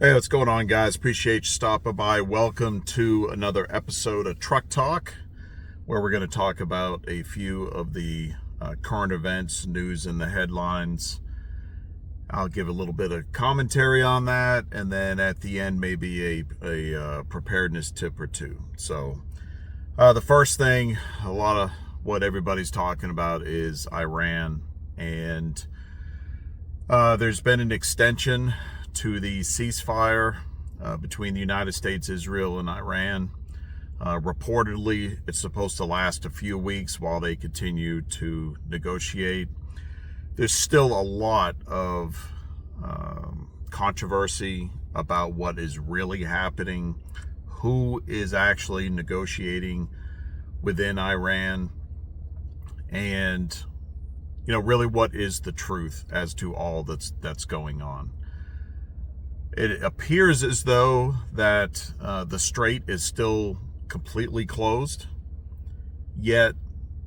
Hey, what's going on, guys? Appreciate you stopping by. Welcome to another episode of Truck Talk, where we're going to talk about a few of the current events, news, and the headlines. I'll give a little bit of commentary on that, and then at the end, maybe a preparedness tip or two. So, the first thing, a lot of what everybody's talking about is Iran, and there's been an extension to the ceasefire between the United States, Israel, and Iran. Reportedly, it's supposed to last a few weeks while they continue to negotiate. There's still a lot of controversy about what is really happening, who is actually negotiating within Iran, and really what is the truth as to all that's going on. It appears as though that the strait is still completely closed, yet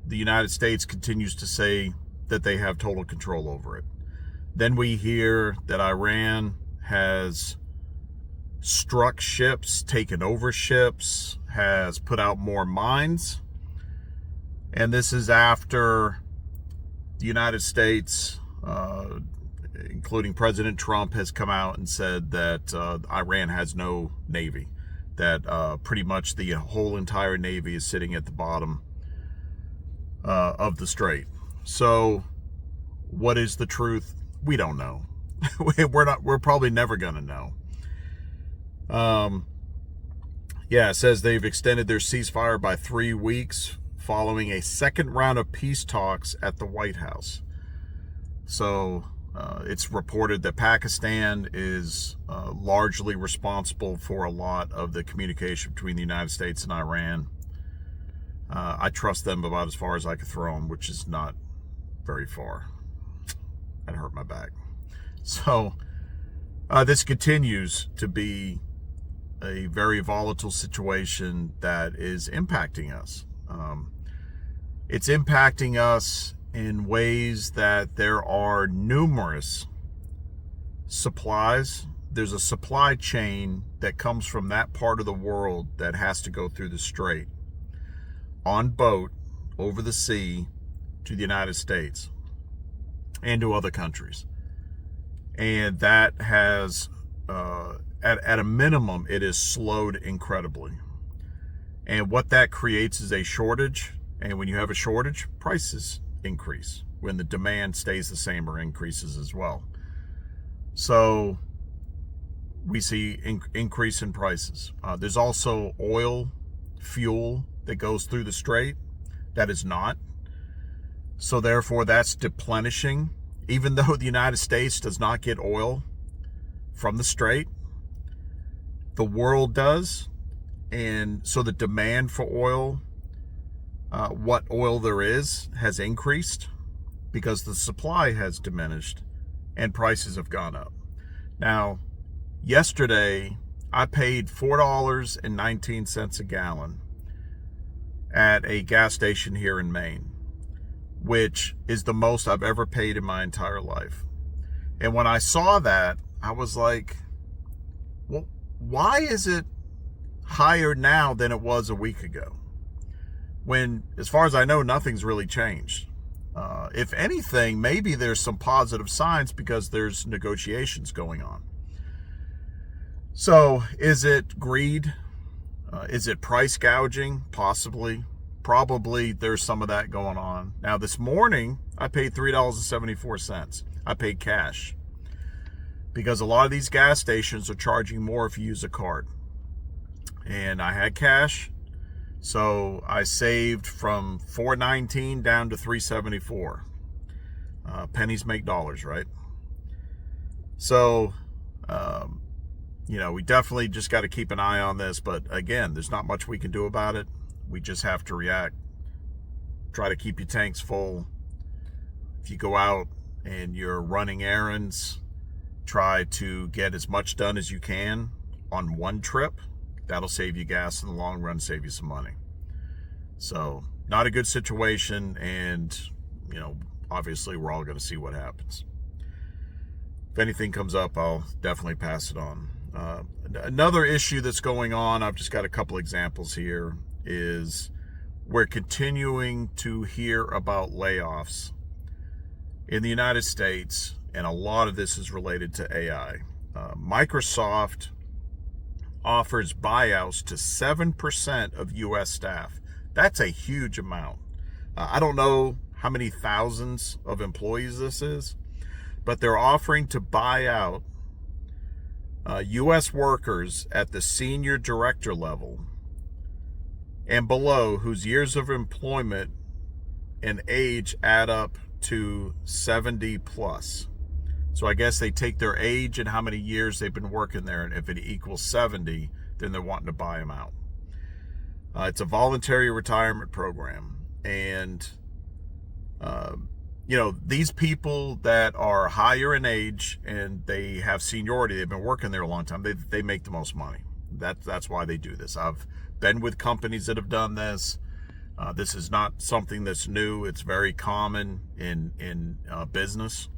the United States continues to say that they have total control over it. Then we hear that Iran has struck ships, taken over ships, has put out more mines, and this is after the United States, including President Trump, has come out and said that Iran has no navy, that pretty much the whole entire navy is sitting at the bottom of the strait. So what is the truth? We don't know. We're probably never going to know. It says they've extended their ceasefire by 3 weeks following a second round of peace talks at the White House. So it's reported that Pakistan is largely responsible for a lot of the communication between the United States and Iran. I trust them about as far as I could throw them, which is not very far. That hurt my back. So this continues to be a very volatile situation that is impacting us. It's impacting us in ways that there are numerous supplies. There's a supply chain that comes from that part of the world that has to go through the strait on boat over the sea to the United States and to other countries. And that has, at a minimum, it is slowed incredibly. And what that creates is a shortage. And when you have a shortage, prices increase when the demand stays the same or increases as well. So we see increase in prices. There's also oil, fuel that goes through the strait that is not. So therefore that's deplenishing. Even though the United States does not get oil from the strait, the world does. And so the demand for oil, what oil there is, has increased because the supply has diminished and prices have gone up. Now, yesterday, I paid $4.19 a gallon at a gas station here in Maine, which is the most I've ever paid in my entire life. And when I saw that, I was like, well, why is it higher now than it was a week ago? When, as far as I know, nothing's really changed. If anything, maybe there's some positive signs because there's negotiations going on. So is it greed? Is it price gouging? Possibly. Probably there's some of that going on. Now, this morning, I paid $3.74. I paid cash because a lot of these gas stations are charging more if you use a card. And I had cash. So I saved from $4.19 down to $3.74. Pennies make dollars, right? So, we definitely just got to keep an eye on this. But again, there's not much we can do about it. We just have to react. Try to keep your tanks full. If you go out and you're running errands, try to get as much done as you can on one trip. That'll save you gas in the long run, save you some money. So, not a good situation, and, obviously we're all going to see what happens. If anything comes up, I'll definitely pass it on. Another issue that's going on, I've just got a couple examples here, is we're continuing to hear about layoffs in the United States, and a lot of this is related to AI. Microsoft offers buyouts to 7% of U.S. staff. That's a huge amount. I don't know how many thousands of employees this is, but they're offering to buy out U.S. workers at the senior director level and below whose years of employment and age add up to 70 plus. So I guess they take their age and how many years they've been working there, and if it equals 70, then they're wanting to buy them out. It's a voluntary retirement program, and these people that are higher in age and they have seniority, they've been working there a long time, they make the most money. That's why they do this. I've been with companies that have done this. This is not something that's new. It's very common in business.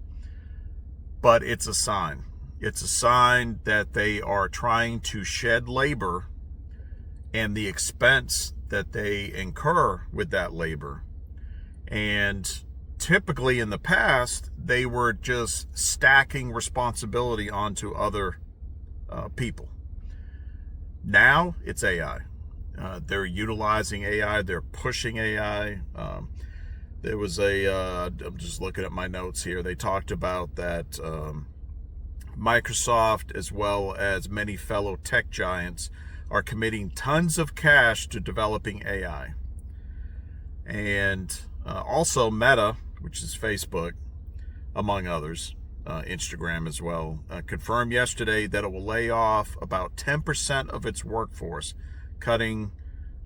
But it's a sign. It's a sign that they are trying to shed labor and the expense that they incur with that labor. And typically in the past, they were just stacking responsibility onto other people. Now it's AI. They're utilizing AI. They're pushing AI. There was I'm just looking at my notes here. They talked about that Microsoft, as well as many fellow tech giants, are committing tons of cash to developing AI. And also Meta, which is Facebook, among others, Instagram as well, confirmed yesterday that it will lay off about 10% of its workforce, cutting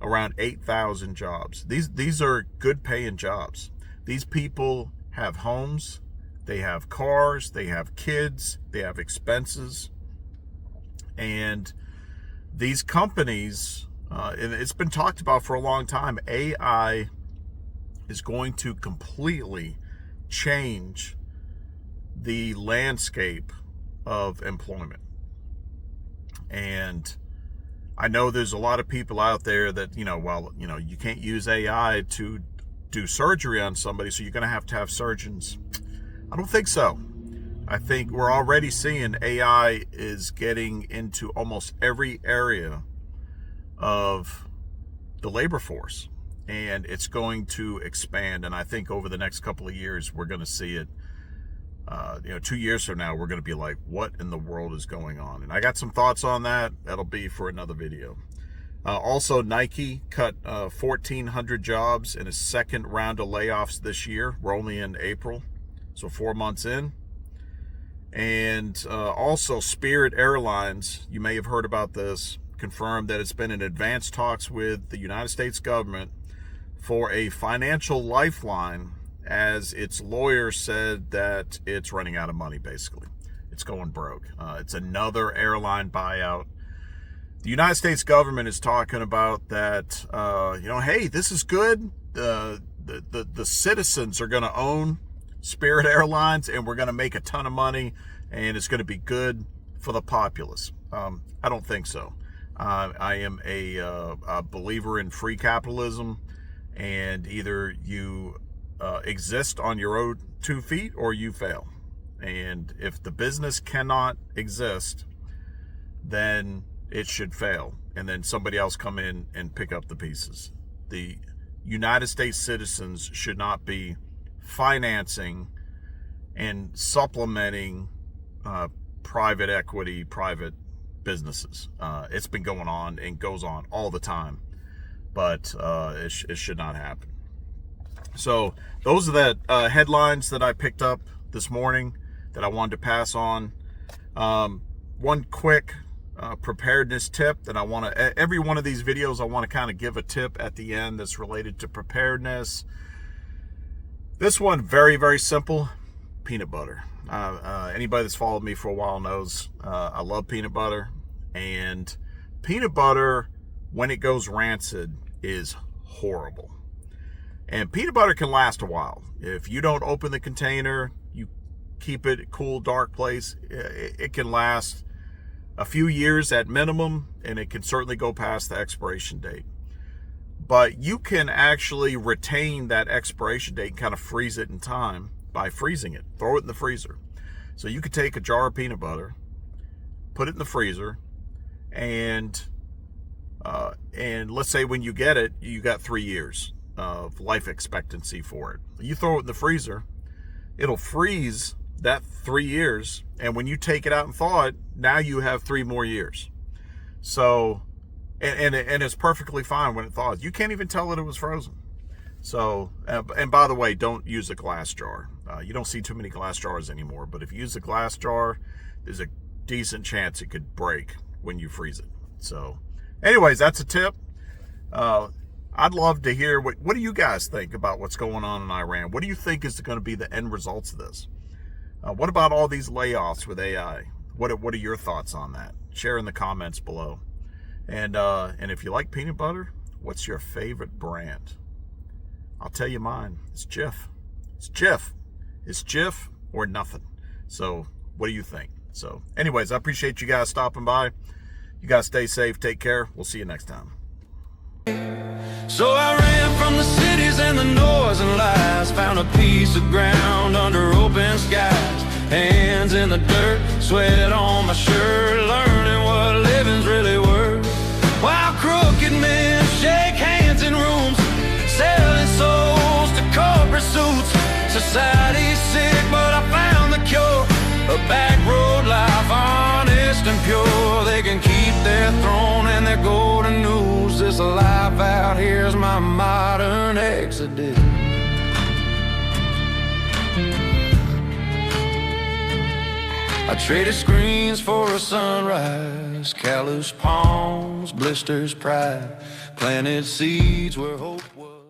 around 8,000 jobs. These are good paying jobs. These people have homes, they have cars, they have kids, they have expenses. And these companies, and it's been talked about for a long time, AI is going to completely change the landscape of employment. And I know there's a lot of people out there that, you can't use AI to do surgery on somebody, so you're going to have surgeons. I don't think so. I think we're already seeing AI is getting into almost every area of the labor force, and it's going to expand. And I think over the next couple of years, we're going to see it. 2 years from now, we're going to be like, what in the world is going on? And I got some thoughts on that. That'll be for another video. Also, Nike cut 1,400 jobs in a second round of layoffs this year. We're only in April, so 4 months in. And also, Spirit Airlines, you may have heard about this, confirmed that it's been in advanced talks with the United States government for a financial lifeline, as its lawyer said that it's running out of money, basically. It's going broke. It's another airline buyout. The United States government is talking about that, hey, this is good. The citizens are going to own Spirit Airlines, and we're going to make a ton of money, and it's going to be good for the populace. I don't think so. I am a believer in free capitalism, and either you exist on your own 2 feet or you fail. And if the business cannot exist, then it should fail, and then somebody else come in and pick up the pieces. The United States citizens should not be financing and supplementing private equity, private businesses. It's been going on and goes on all the time, but it should not happen. So those are the headlines that I picked up this morning that I wanted to pass on. One quick preparedness tip that I want to, every one of these videos I want to kind of give a tip at the end that's related to preparedness. This one, very, very simple: peanut butter. Anybody that's followed me for a while knows I love peanut butter, and peanut butter, when it goes rancid, is horrible. And peanut butter can last a while. If you don't open the container, you keep it a cool, dark place, it can last a few years at minimum, and it can certainly go past the expiration date. But you can actually retain that expiration date and kind of freeze it in time by freezing it. Throw it in the freezer. So you could take a jar of peanut butter, put it in the freezer, and let's say when you get it, you got 3 years of life expectancy for it. You throw it in the freezer, it'll freeze that 3 years, and when you take it out and thaw it, now you have 3 more years. So, and it's perfectly fine when it thaws. You can't even tell that it was frozen. So, and by the way, don't use a glass jar. You don't see too many glass jars anymore, but if you use a glass jar, there's a decent chance it could break when you freeze it. So anyways, that's a tip. I'd love to hear what do you guys think about what's going on in Iran? What do you think is going to be the end results of this? What about all these layoffs with AI? What are your thoughts on that? Share in the comments below. And if you like peanut butter, what's your favorite brand? I'll tell you mine. It's Jif. It's Jif. It's Jif or nothing. So what do you think? So anyways, I appreciate you guys stopping by. You guys stay safe. Take care. We'll see you next time. So I ran from the cities and the noise and lies, found a piece of ground under open skies, hands in the dirt, sweat on my shirt, learning what living's really worth. While crooked men shake hands in rooms, selling souls to corporate suits. Society's sick, but I found the cure. A back road life, honest and pure. They can keep their throne and their golden news. This life out here's my modern exodus. I traded screens for a sunrise, callous palms, blisters, pride, planted seeds where hope was.